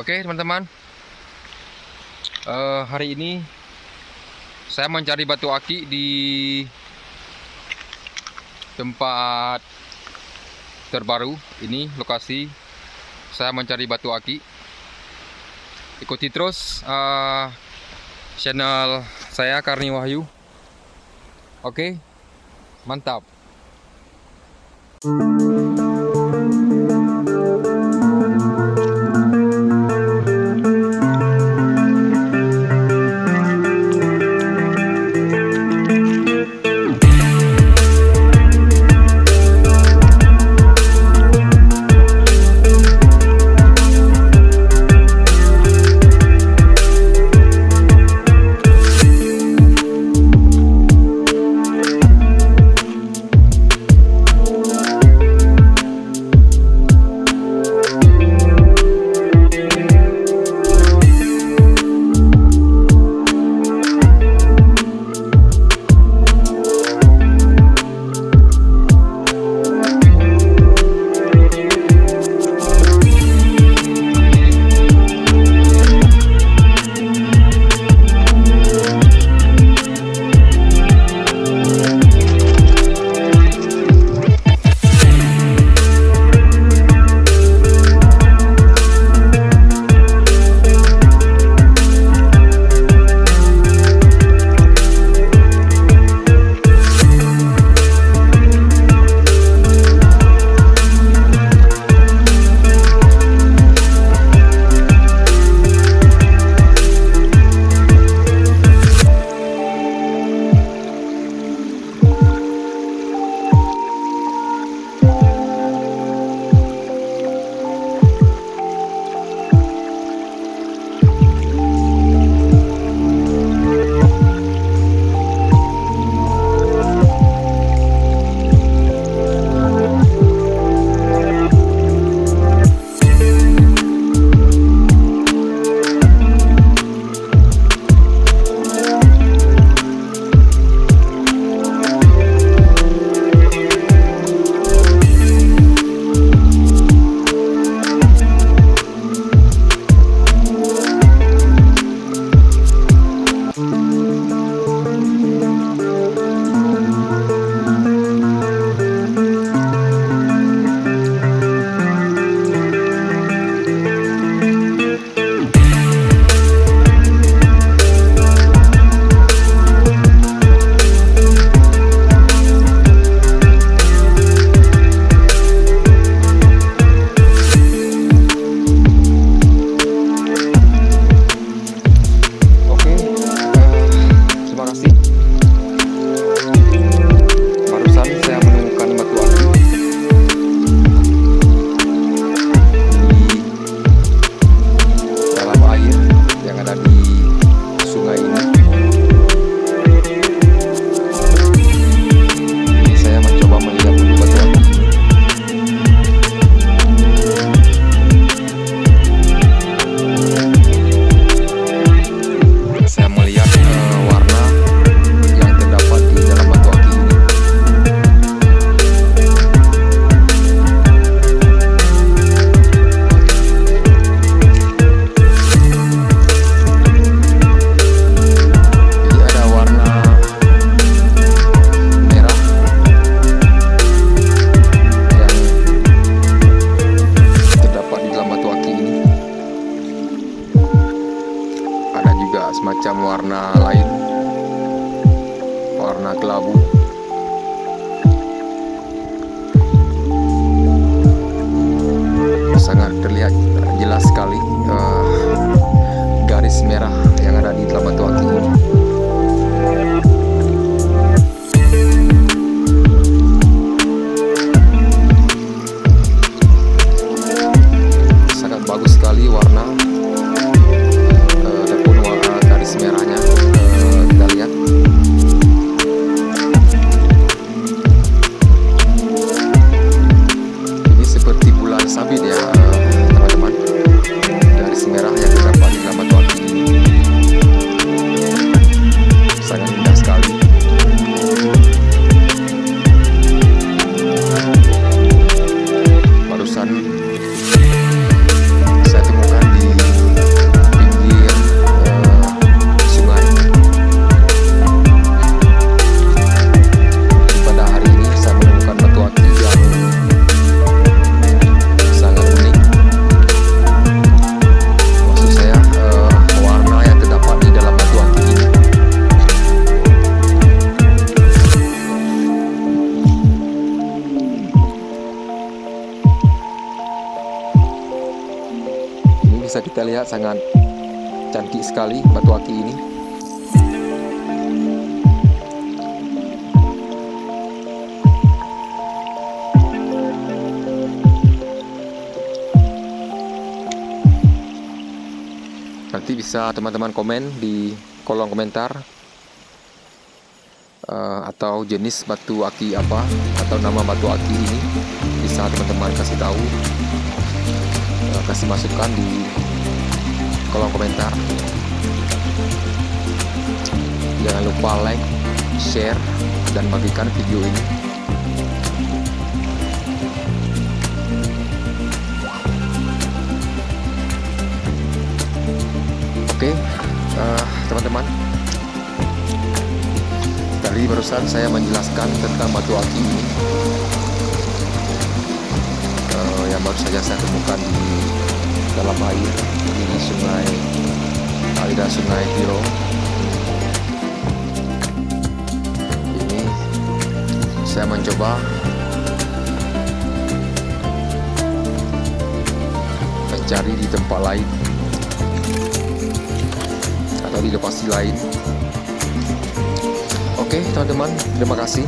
Oke teman-teman, hari ini saya mencari batu aki di tempat terbaru. Ini lokasi saya mencari batu aki. Ikuti terus channel saya, Karni Wahyu. Oke, mantap. Semacam warna lain, warna kelabu. Sangat terlihat jelas sekali. garis merah yang ada di Telah Batu Aki ini. Sangat bagus sekali warna ataupun warna garis merahnya. Kita lihat. Ini seperti bulan sabit ya, teman-teman. Garis merah yang terdapat di Telah Batu Aki ini sangat indah sekali. Barusan saya temukan di pinggir sungai. Pada hari ini saya menemukan batu aki yang sangat unik. Maksud saya warna yang terdapat di dalam batu aki ini. Ini bisa kita lihat sangat cantik sekali batu aki ini. Nanti bisa teman-teman komen di kolom komentar atau jenis batu aki apa atau nama batu aki ini, bisa teman-teman kasih tahu, kasih masukan di kolom komentar. Jangan lupa like, share, dan bagikan video ini. Oke, teman-teman, tadi barusan saya menjelaskan tentang batu aki ini yang baru saja saya temukan di dalam air di sungai, aliran Sungai Tiro. Ini saya mencoba mencari di tempat lain atau di lokasi lain. Oke, teman-teman, terima kasih.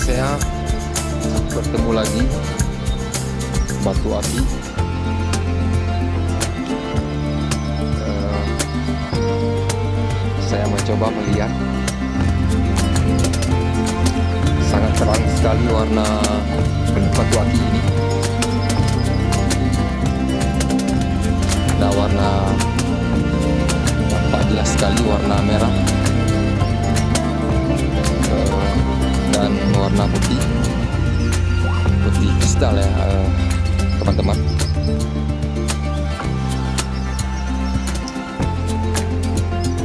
Saya bertemu lagi batu aki. Saya mencoba melihat, sangat terang sekali warna batu aki ini. Ada warna, tampak jelas sekali warna merah dan warna putih kristal ya, teman-teman.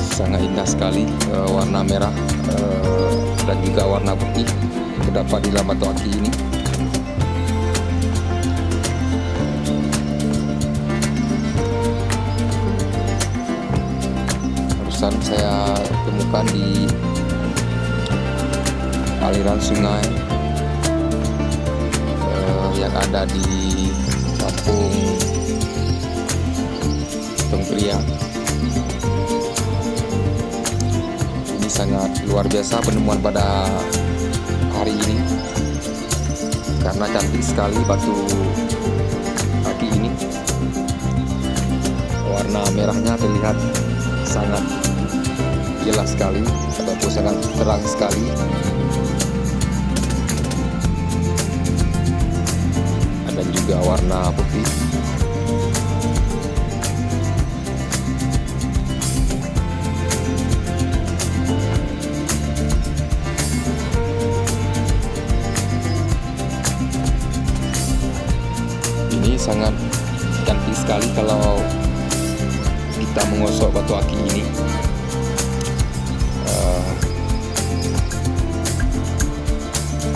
Sangat indah sekali warna merah dan juga warna putih terdapat di dalam batu aki ini. Barusan saya temukan di aliran sungai yang ada di kampung Tengkria. Ini sangat luar biasa penemuan pada hari ini. karena cantik sekali batu aki ini. Warna merahnya terlihat sangat jelas sekali ataupun sangat terang sekali. Ada juga warna putih. Ini sangat cantik sekali kalau kita mengosok batu aki ini.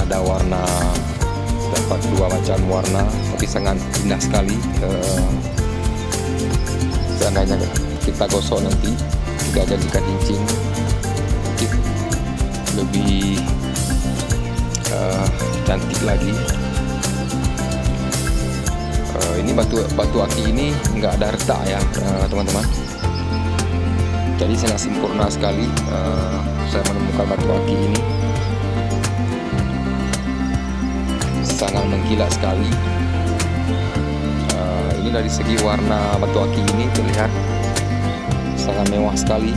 Ada warna, dapat dua macam warna, tapi sangat indah sekali. Seandainya kita gosok nanti, tidak jadikan cincin, lebih cantik lagi. Ini batu aki ini nggak ada retak ya teman-teman. Jadi sangat sempurna sekali saya menemukan batu aki ini. Sangat mengkilat sekali. Ini dari segi warna batu aki ini terlihat sangat mewah sekali.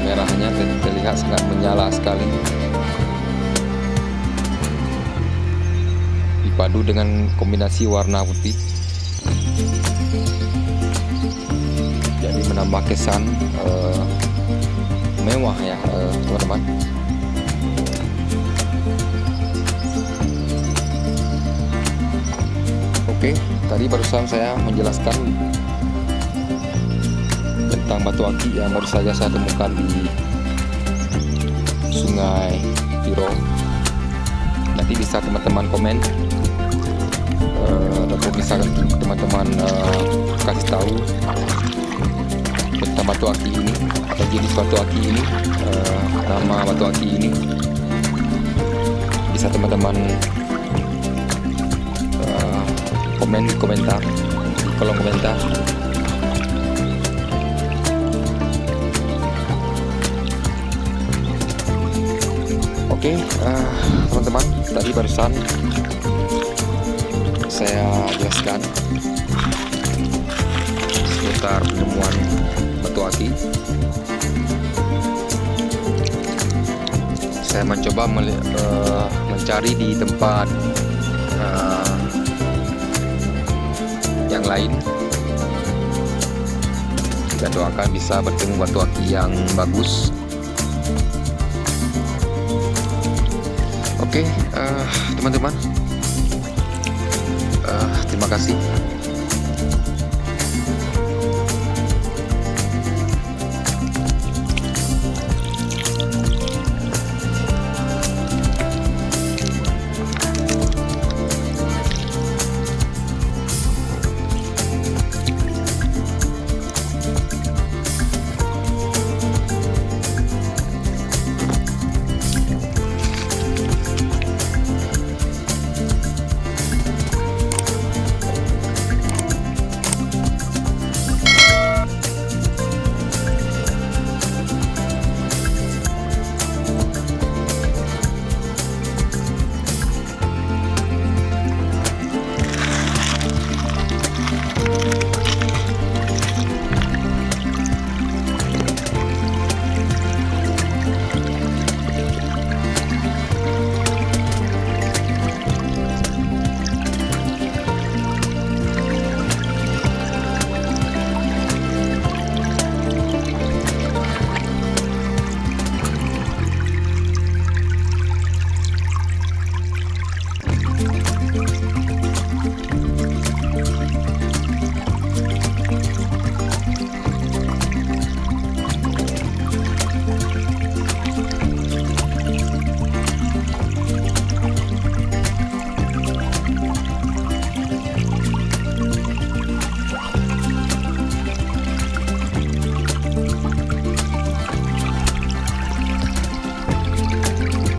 Merahnya terlihat sangat menyala sekali. Dipadu dengan kombinasi warna putih, jadi menambah kesan mewah ya teman-teman. Oke, tadi barusan saya menjelaskan tentang batu aki yang baru saja saya temukan di Sungai Tiro. Nanti bisa teman-teman komen ataupun bisa teman-teman kasih tahu tentang batu aki ini atau jenis batu aki ini, nama batu aki ini. Bisa teman-teman komen di komentar, di kolom komentar. Oke, teman-teman, tadi barusan saya jelaskan seputar penemuan batu aki. Saya mencoba mencari di tempat yang lain. Kita doakan bisa bertemu batu aki yang bagus. Oke, teman-teman, terima kasih.